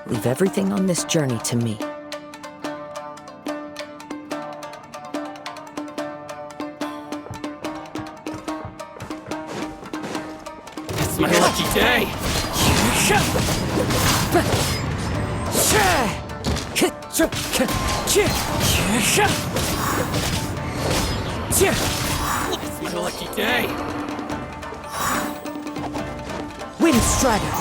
Leave everything on this journey to me. It's my lucky day! It's my lucky day! Wind Strider!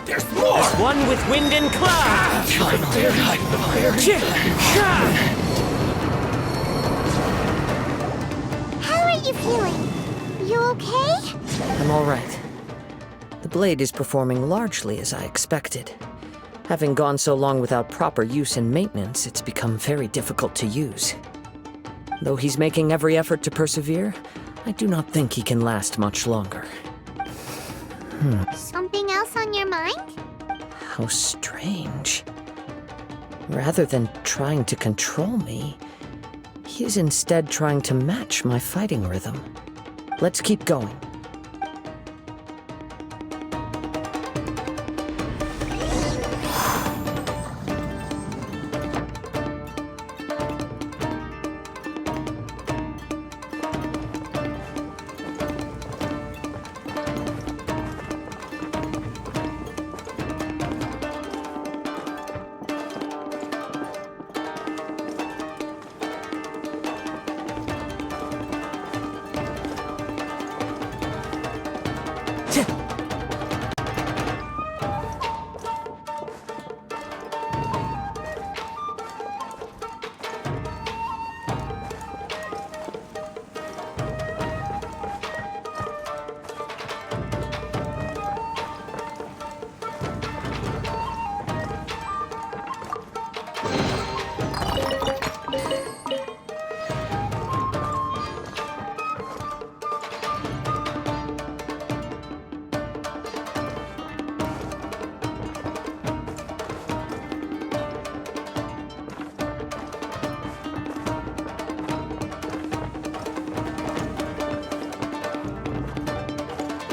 There's more! As one with wind and cloud! How are you feeling? You okay? I'm all right. The blade is performing largely as I expected. Having gone so long without proper use and maintenance, it's become very difficult to use. Though he's making every effort to persevere, I do not think he can last much longer. Something else on your mind? How strange. Rather than trying to control me, he is instead trying to match my fighting rhythm. Let's keep going.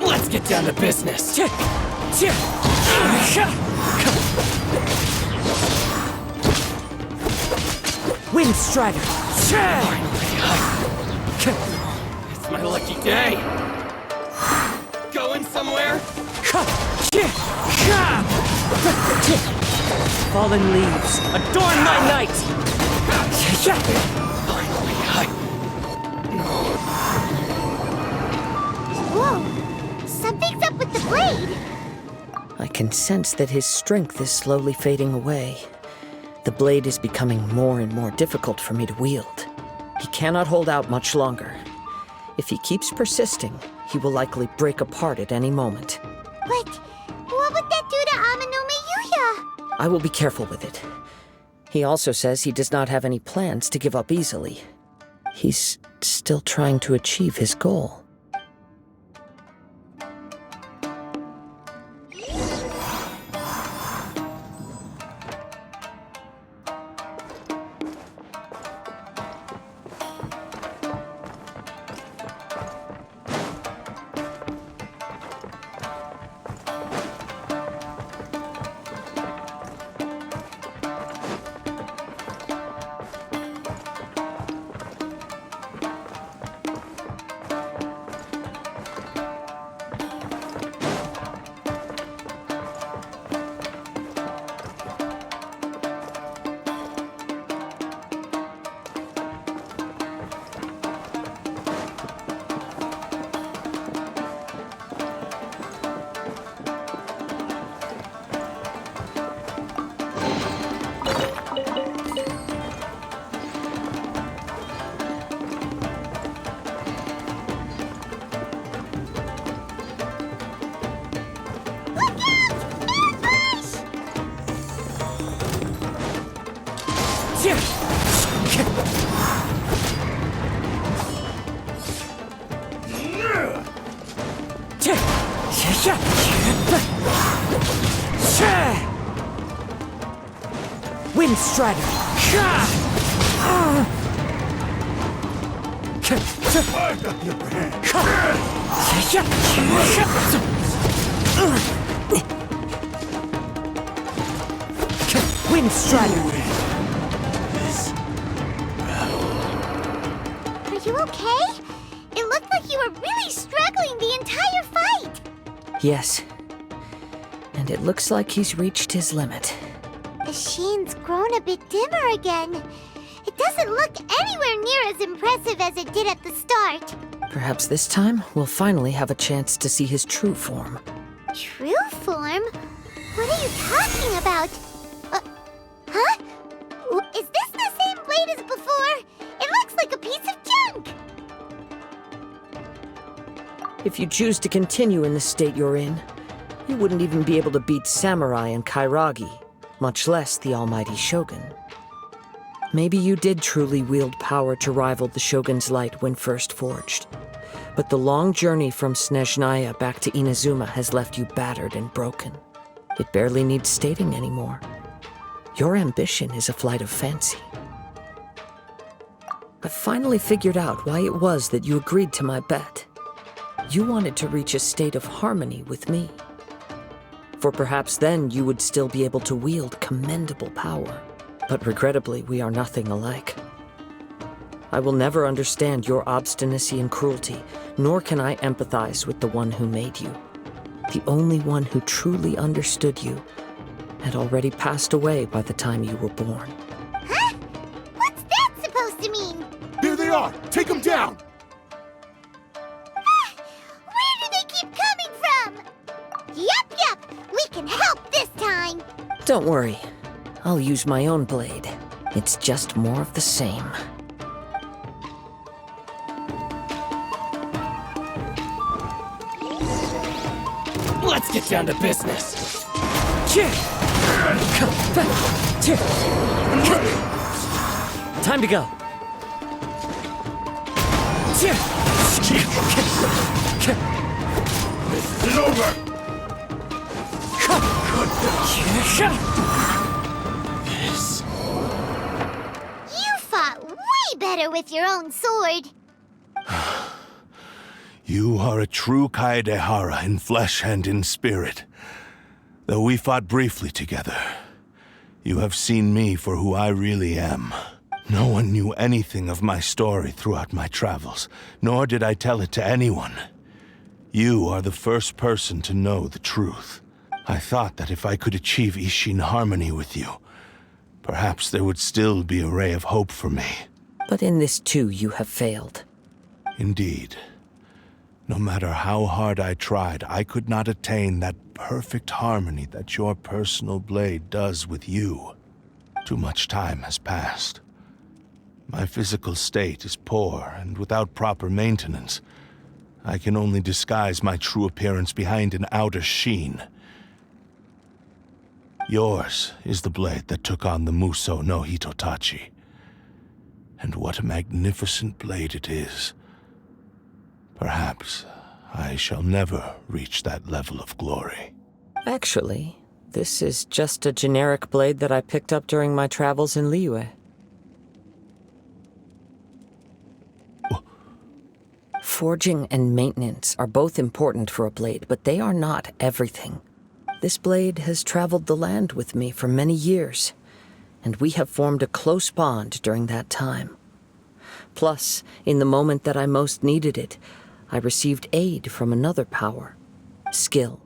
Let's get down to business! Wind Strider! It's my lucky day! Going somewhere? Fallen leaves, adorn my night! Whoa! Something's up with the blade! I can sense that his strength is slowly fading away. The blade is becoming more and more difficult for me to wield. He cannot hold out much longer. If he keeps persisting, he will likely break apart at any moment. But what would that do to Amano Miyuya? I will be careful with it. He also says he does not have any plans to give up easily. He's still trying to achieve his goal. Wind Strider! I got the upper hand. Wind Strider! Are you okay? It looked like you were really struggling the entire fight. Yes. And it looks like he's reached his limit. The sheen's grown a bit dimmer again. It doesn't look anywhere near as impressive as it did at the start. Perhaps this time we'll finally have a chance to see his true form. True form? What are you talking about? Huh? Is this the same blade as before? It looks like a piece of junk! If you choose to continue in the state you're in, you wouldn't even be able to beat Samurai and Kairagi, much less the almighty Shogun. Maybe you did truly wield power to rival the Shogun's light when first forged. But the long journey from Snezhnaya back to Inazuma has left you battered and broken. It barely needs stating anymore. Your ambition is a flight of fancy. I've finally figured out why it was that you agreed to my bet. You wanted to reach a state of harmony with me. For perhaps then you would still be able to wield commendable power. But regrettably, we are nothing alike. I will never understand your obstinacy and cruelty, nor can I empathize with the one who made you. The only one who truly understood you had already passed away by the time you were born. Huh? What's that supposed to mean? There they are! Take them down! Where do they keep coming from? Yup, we can help this time. Don't worry. I'll use my own blade. It's just more of the same. Let's get down to business. Time to go. This is over! This. You fought way better with your own sword. You are a true Kaedehara in flesh and in spirit. Though we fought briefly together, you have seen me for who I really am. No one knew anything of my story throughout my travels, nor did I tell it to anyone. You are the first person to know the truth. I thought that if I could achieve Ishin harmony with you, perhaps there would still be a ray of hope for me. But in this too, you have failed. Indeed. No matter how hard I tried, I could not attain that perfect harmony that your personal blade does with you. Too much time has passed. My physical state is poor, and without proper maintenance, I can only disguise my true appearance behind an outer sheen. Yours is the blade that took on the Muso no Hitotachi. And what a magnificent blade it is. Perhaps I shall never reach that level of glory. Actually, this is just a generic blade that I picked up during my travels in Liyue. Forging and maintenance are both important for a blade, but they are not everything. This blade has traveled the land with me for many years, and we have formed a close bond during that time. Plus, in the moment that I most needed it, I received aid from another power. Skill,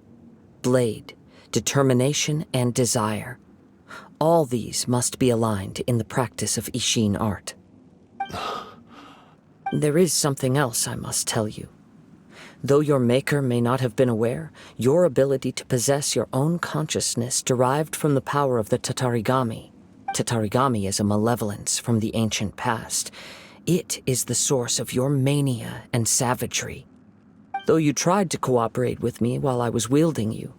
blade, determination, and desire. All these must be aligned in the practice of Ishin art. There is something else I must tell you. Though your maker may not have been aware, your ability to possess your own consciousness derived from the power of the Tatarigami. Tatarigami is a malevolence from the ancient past. It is the source of your mania and savagery. Though you tried to cooperate with me while I was wielding you,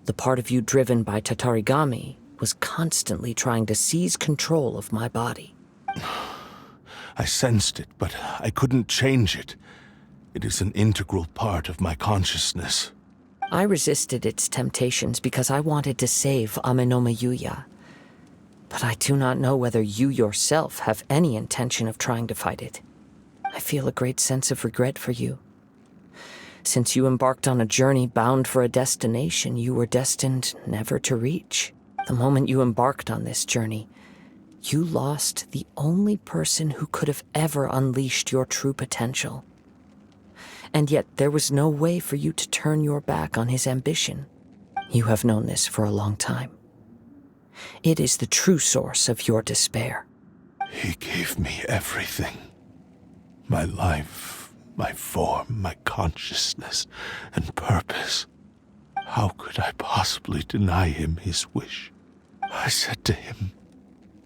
the part of you driven by Tatarigami was constantly trying to seize control of my body. I sensed it, but I couldn't change it. It is an integral part of my consciousness. I resisted its temptations because I wanted to save Amenoma Yuya. But I do not know whether you yourself have any intention of trying to fight it. I feel a great sense of regret for you. Since you embarked on a journey bound for a destination you were destined never to reach. The moment you embarked on this journey, you lost the only person who could have ever unleashed your true potential. And yet there was no way for you to turn your back on his ambition. You have known this for a long time. It is the true source of your despair. He gave me everything. My life, my form, my consciousness, and purpose. How could I possibly deny him his wish? I said to him,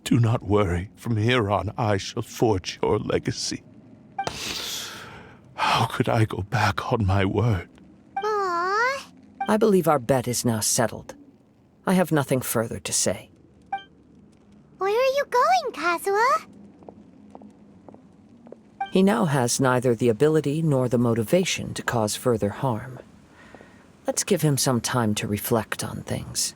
"Do not worry. From here on, I shall forge your legacy." How could I go back on my word? Aww. I believe our bet is now settled. I have nothing further to say. Where are you going, Kazuha? He now has neither the ability nor the motivation to cause further harm. Let's give him some time to reflect on things.